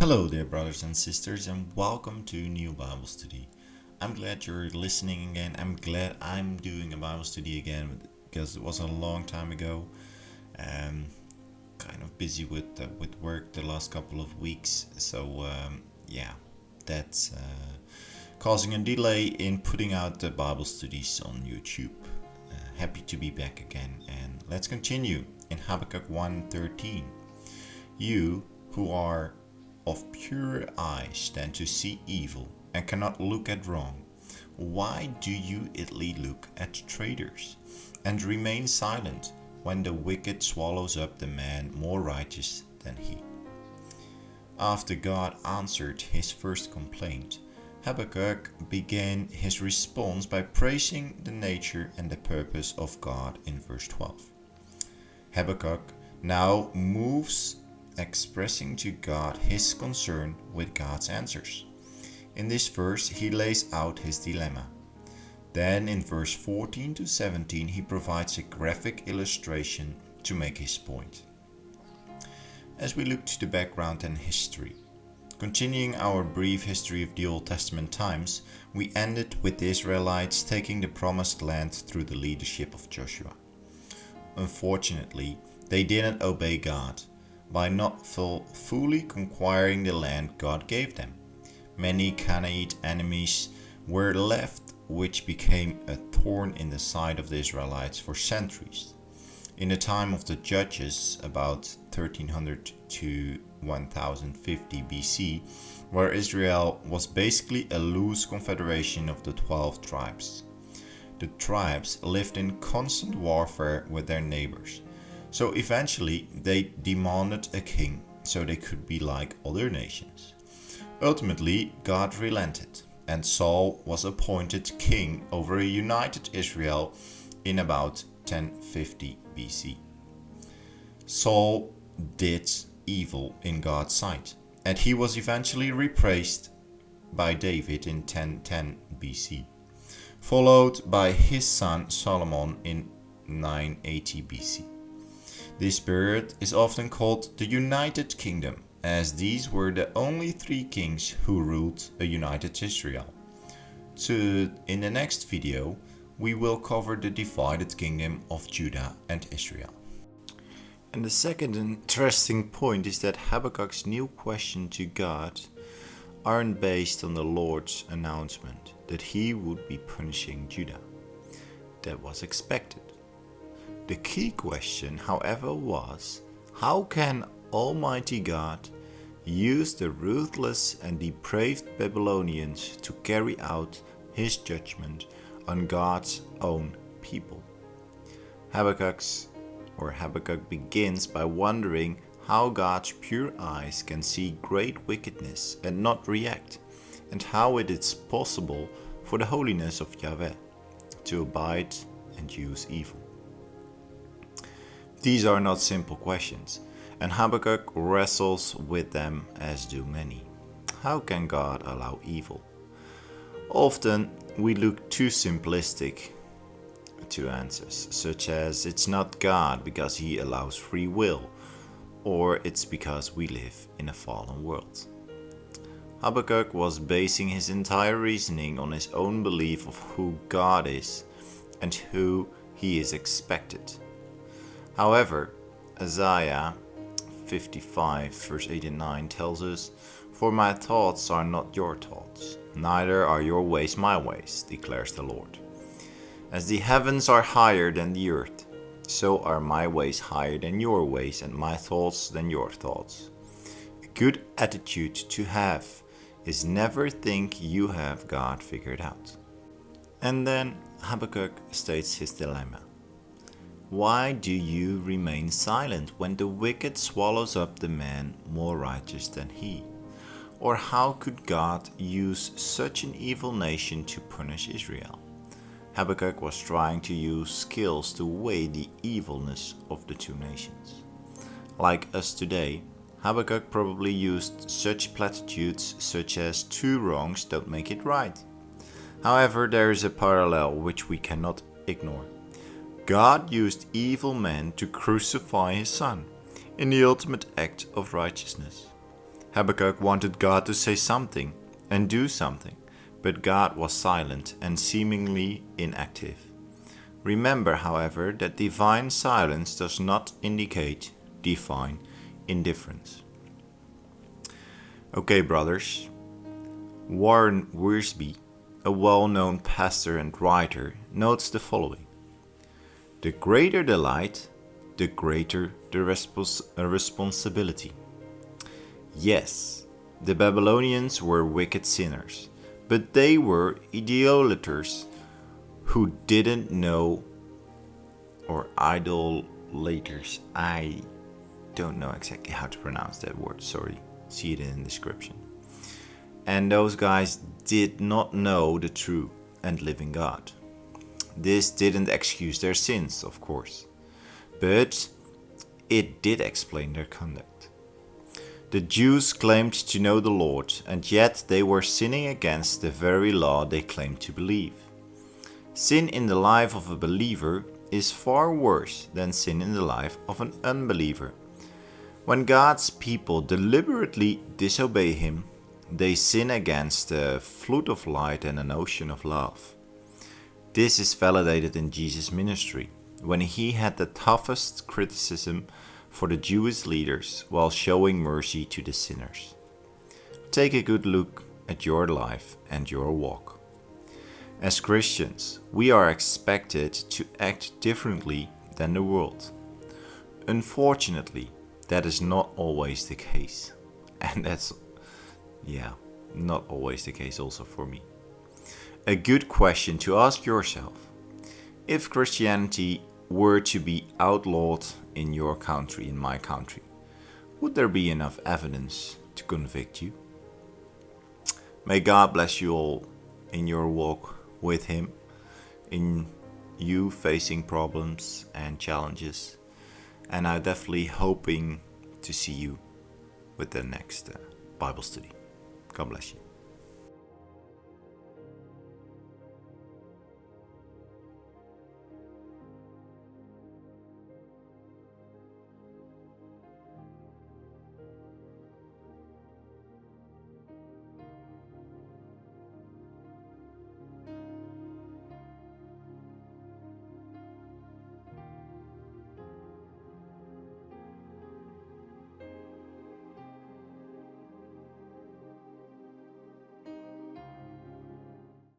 Hello there, brothers and sisters, and welcome to New Bible Study. I'm glad you're listening again. I'm glad I'm doing a Bible study again because it was a long time ago. Kind of busy with work the last couple of weeks, so that's causing a delay in putting out the Bible studies on YouTube. Happy to be back again, and let's continue in Habakkuk 1:13. You who are of pure eyes than to see evil and cannot look at wrong. Why do you idly look at traitors and remain silent when the wicked swallows up the man more righteous than he? After God answered his first complaint, Habakkuk began his response by praising the nature and the purpose of God in verse 12. Habakkuk now moves expressing to God his concern with God's answers. In this verse, he lays out his dilemma. Then in verse 14 to 17, he provides a graphic illustration to make his point. As we look to the background and history, continuing our brief history of the Old Testament times, we ended with the Israelites taking the promised land through the leadership of Joshua. Unfortunately, they didn't obey God by not fully conquering the land God gave them. Many Canaanite enemies were left, which became a thorn in the side of the Israelites for centuries. In the time of the Judges, about 1300 to 1050 BC, where Israel was basically a loose confederation of the 12 tribes. The tribes lived in constant warfare with their neighbors. So eventually they demanded a king so they could be like other nations. Ultimately, God relented, and Saul was appointed king over a united Israel in about 1050 BC. Saul did evil in God's sight, and he was eventually replaced by David in 1010 BC, followed by his son Solomon in 980 BC. This period is often called the United Kingdom, as these were the only three kings who ruled a united Israel. So in the next video, we will cover the divided kingdom of Judah and Israel. And the second interesting point is that Habakkuk's new question to God aren't based on the Lord's announcement that he would be punishing Judah. That was expected. The key question, however, was, how can Almighty God use the ruthless and depraved Babylonians to carry out his judgment on God's own people? Habakkuk begins by wondering how God's pure eyes can see great wickedness and not react, and how it is possible for the holiness of YHWH to abide and use evil. These are not simple questions, and Habakkuk wrestles with them, as do many. How can God allow evil? Often we look too simplistic to answers, such as it's not God because he allows free will, or it's because we live in a fallen world. Habakkuk was basing his entire reasoning on his own belief of who God is and who he is expected. However, Isaiah 55 verse 8 and 9 tells us, "For my thoughts are not your thoughts, neither are your ways my ways, declares the Lord. As the heavens are higher than the earth, so are my ways higher than your ways, and my thoughts than your thoughts." A good attitude to have is never think you have God figured out. And then Habakkuk states his dilemma. Why do you remain silent when the wicked swallows up the man more righteous than he? Or how could God use such an evil nation to punish Israel? Habakkuk was trying to use skills to weigh the evilness of the two nations. Like us today, Habakkuk probably used such platitudes such as two wrongs don't make it right. However, there is a parallel which we cannot ignore. God used evil men to crucify his Son in the ultimate act of righteousness. Habakkuk wanted God to say something and do something, but God was silent and seemingly inactive. Remember, however, that divine silence does not indicate divine indifference. Okay, brothers. Warren Wiersbe, a well-known pastor and writer, notes the following: the greater the light, the greater the responsibility. Yes, the Babylonians were wicked sinners, but they were idolaters who didn't know, or idolaters. I don't know exactly how to pronounce that word, sorry. See it in the description. And those guys did not know the true and living God. This didn't excuse their sins, of course, but it did explain their conduct. The Jews claimed to know the Lord, and yet they were sinning against the very law they claimed to believe. Sin in the life of a believer is far worse than sin in the life of an unbeliever. When God's people deliberately disobey Him, they sin against a flood of light and an ocean of love. This is validated in Jesus' ministry, when He had the toughest criticism for the Jewish leaders while showing mercy to the sinners. Take a good look at your life and your walk. As Christians, we are expected to act differently than the world. Unfortunately, that is not always the case. And that's, not always the case also for me. A good question to ask yourself: if Christianity were to be outlawed in your country, in my country, would there be enough evidence to convict you? May God bless you all in your walk with Him, in you facing problems and challenges. And I'm definitely hoping to see you with the next Bible study. God bless you.